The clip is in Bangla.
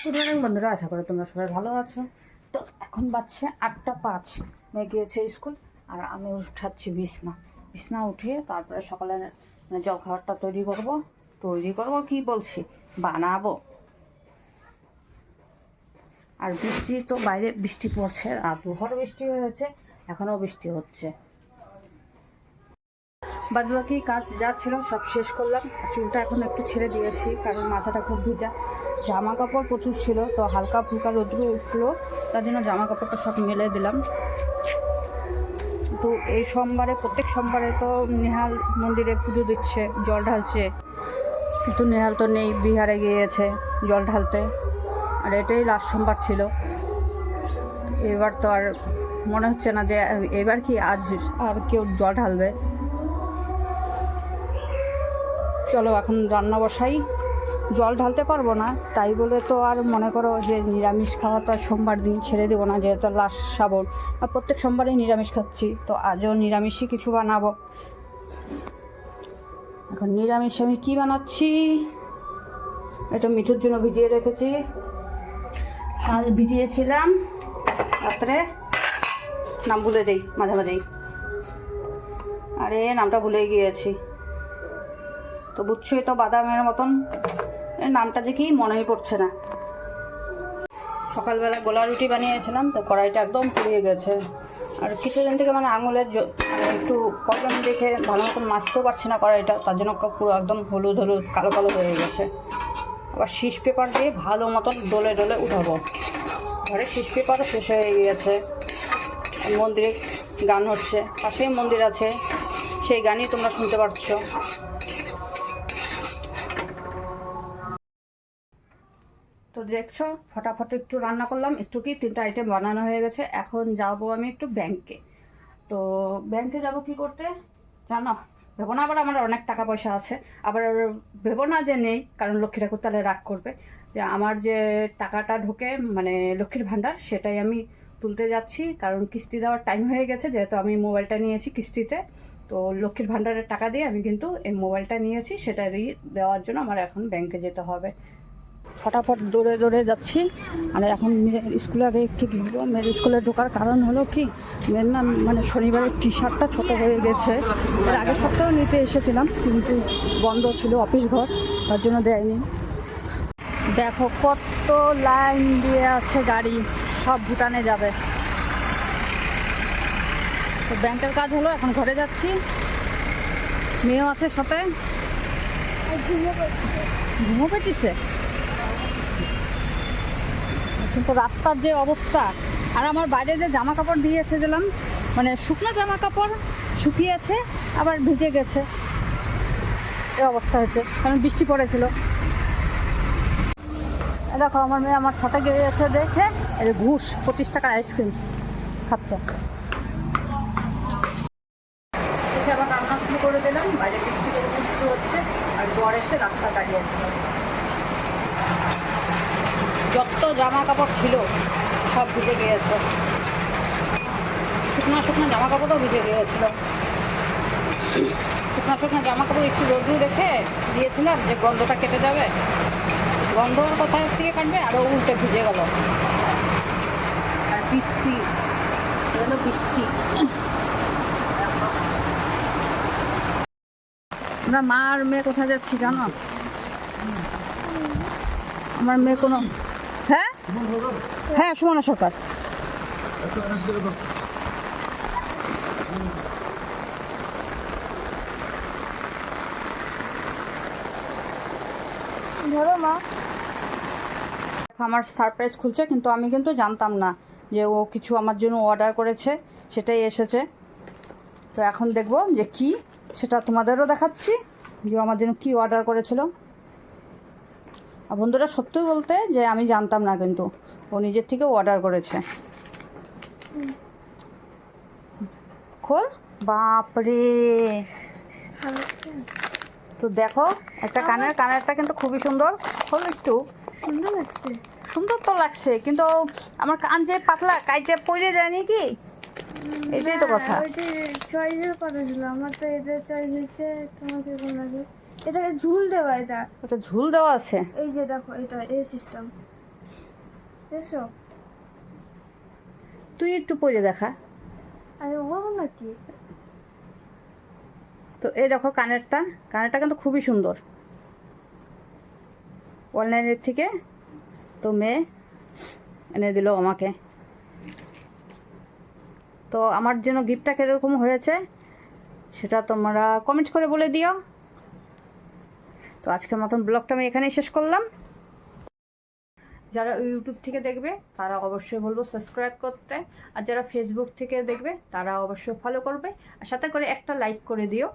গুড মর্নিং বন্ধুরা, আশা করি তোমরা সবাই ভালো আছো। তো এখন বাজছে 8টা 5, মেয়ে গিয়েছে স্কুল আর আমি উঠাচ্ছি বিছনা বিছনা উঠিয়ে তারপরে সকালে জল খাবারটা তৈরি করব কি বলছি, বানাবো। আর বৃষ্টি তো বাইরে বৃষ্টি পড়ছে, আর দুপুর বৃষ্টি হয়েছে, এখনও বৃষ্টি হচ্ছে। বাদ বাকি কাজ যা ছিল সব শেষ করলাম। চুলটা এখন একটু ছেড়ে দিয়েছি কারণ মাথাটা খুব ভিজা। জামা কাপড় প্রচুর ছিল, তো হালকা ফুলকা রোদ্র উঠলো, তার জন্য জামা কাপড়টা সব মেলে দিলাম। তো এই সোমবারে, প্রত্যেক সোমবারে তো নেহাল মন্দিরে পুজো দিচ্ছে, জল ঢালছে, কিন্তু নেহাল তো নেই, বিহারে গিয়েছে জল ঢালতে। আর এটাই লাস্ট সোমবার ছিল। এবার তো আর মনে হচ্ছে না যে এবার কি আজ আর কেউ জল ঢালবে। চলো এখন রান্না বসাই। জল ঢালতে পারবো না, তাই বলে তো আর মনে করো যে নিরামিষ খাওয়া তো আর সোমবার দিন ছেড়ে দেবো না, যেহেতু লাস্ট শ্রাবণ। আর প্রত্যেক সোমবারই নিরামিষ খাচ্ছি, তো আজও নিরামিষই কিছু বানাবো। এখন নিরামিষ আমি কী বানাচ্ছি, এটা মিঠুর জন্য ভিজিয়ে রেখেছি। কাল ভিজিয়েছিলাম রাত্রে, নাম ভুলে যাই মাঝে মাঝেই, আরে নামটা ভুলে গিয়েছি। তো বুঝছোই তো, বাদামের মতন নামটা যে কি মনেই পড়ছে না। সকালবেলা গোলা রুটি বানিয়েছিলাম, তো কড়াইটা একদম পুড়িয়ে গেছে। আর কিছুদিন থেকে আঙুলের একটু প্রবলেম দেখে ভালো মতন মাজতেও পারছি না কড়াইটা, তার জন্য পুরো একদম হলুদ হলুদ কালো কালো হয়ে গেছে। আবার শিস পেপার দিয়ে ভালো মতন ডলে ডলে উঠাবো। ঘরে শিস পেপারও শেষ হয়ে গিয়েছে। মন্দিরে গান হচ্ছে, পাশেই মন্দির আছে, সেই গানই তোমরা শুনতে পাচ্ছ। তো দেখছো ফটাফট একটু রান্না করলাম, একটু কি 3টা আইটেম বানানো হয়ে গেছে। এখন যাব আমি একটু ব্যাংকে। তো ব্যাংকে যাব কি করতে জানো, ভেবো না আবার আমার অনেক টাকা পয়সা আছে, আবার ভেবো না যে নেই, কারণ লক্ষ্মী ঠাকুর তাহলে রাগ করবে। যে আমার যে টাকাটা ঢোকে মানে লক্ষ্মীর ভাণ্ডার, সেটাই আমি তুলতে যাচ্ছি, কারণ কিস্তি দেওয়ার টাইম হয়ে গেছে, যেহেতু আমি মোবাইলটা নিয়েছি কিস্তিতে। তো লক্ষ্মীর ভাণ্ডারের টাকা দিয়ে আমি কিন্তু এই মোবাইলটা নিয়েছি, সেটা দেওয়ার জন্য আমার এখন ব্যাংকে যেতে হবে। ফটাফট দৌড়ে দৌড়ে যাচ্ছি। আর এখন মেয়ের স্কুলে আগে একটু ঢুকবো। মেয়ের স্কুলে ঢোকার কারণ হলো কি, মেয়ের না মানে শনিবারের টি-শার্টটা ছোটো হয়ে গেছে। এর আগের সপ্তাহে নিতে এসেছিলাম, কিন্তু বন্ধ ছিল অফিস ঘর, তার জন্য দেয়নি। দেখো কত লাইন দিয়ে আছে গাড়ি, সব ভুটানে যাবে। তো ব্যাংকের কাজ হলো, এখন ঘরে যাচ্ছি। মেয়েও আছে সাথে, ঘুমো পেতেছে। কিন্তু রাস্তার যে অবস্থা, আর আমার বাইরে যে জামা কাপড় দিয়ে এসে দিলাম, মানে শুকনো জামা কাপড় শুকিয়েছে আবার ভিজে গেছে, এই অবস্থা হয়েছে, কারণ বৃষ্টি পড়েছিল। দেখো আমার মেয়ে আমার সাথে গিয়েছে, দেখে এই ঘুষ 25 টাকার আইসক্রিম খাচ্ছে। এসে আবার রান্না শুরু করে দিলাম, বাইরে বৃষ্টি শুরু হচ্ছে, আর জ্বর এসে রাস্তা দাঁড়িয়েছিল। যত জামা কাপড় ছিল সব ভিজে গিয়েছে, শুকনো শুকনো জামা কাপড়ও ভিজে গিয়েছিল। শুকনো শুকনো জামা কাপড় একটু রোদ্রু রেখে দিয়েছিলাম যে গন্ধটা কেটে যাবে, গন্ধর কোথায় থেকে কাটবে, আরও উল্টে ভিজে গেল। আর বৃষ্টি এলো, বৃষ্টি। আমরা মা আর মেয়ে কোথায় যাচ্ছি জানো? আমার মেয়ে কোনো, হ্যাঁ হ্যাঁ সুমনা সরকার। ধরো মা, আমার সারপ্রাইজ খুলছে, কিন্তু আমি কিন্তু জানতাম না যে ও কিছু আমার জন্য অর্ডার করেছে, সেটাই এসেছে। তো এখন দেখবো যে কি, সেটা তোমাদেরও দেখাচ্ছি যে আমার জন্য কি অর্ডার করেছিল। আর বন্ধুরা সত্যি বলতে যে আমি জানতাম না, কিন্তু ও নিজের থেকে অর্ডার করেছে। খোল, বাপরে। তো দেখো একটা কানেরটা কিন্তু খুবই সুন্দর। খোল একটু, সুন্দর লাগছে। সুন্দর তো লাগছে, কিন্তু আমার কান যে পাতলা, কাইটে পড়ে যায়নি কি, এটাই তো কথা। চয়েসের কথা ছিল, আমার তো এটা চয়েস হচ্ছে, তোমাকে কোন লাগে? এটা ঝুল দেওয়া, এটা ওটা ঝুল দেওয়া আছে। এই যে দেখো, এটা এই সিস্টেম। দেখছো? তুই একটু পরে দেখা। আমি বলবো নাকি? তো এই দেখো কানেরটা, কানেরটা কিন্তু খুবই সুন্দর, অনলাইনের থেকে তো মেয়ে এনে দিল আমাকে। তো আমার জন্য গিফটটা কীরকম হয়েছে সেটা তোমরা কমেন্ট করে বলে দিও। তো আজকের মতন ব্লগটা আমি এখানেই শেষ করলাম। যারা ইউটিউব থেকে দেখবে তারা অবশ্যই বলবো সাবস্ক্রাইব করতে, আর যারা ফেসবুক থেকে দেখবে তারা অবশ্যই ফলো করবে, আর সাথে করে একটা লাইক করে দিও।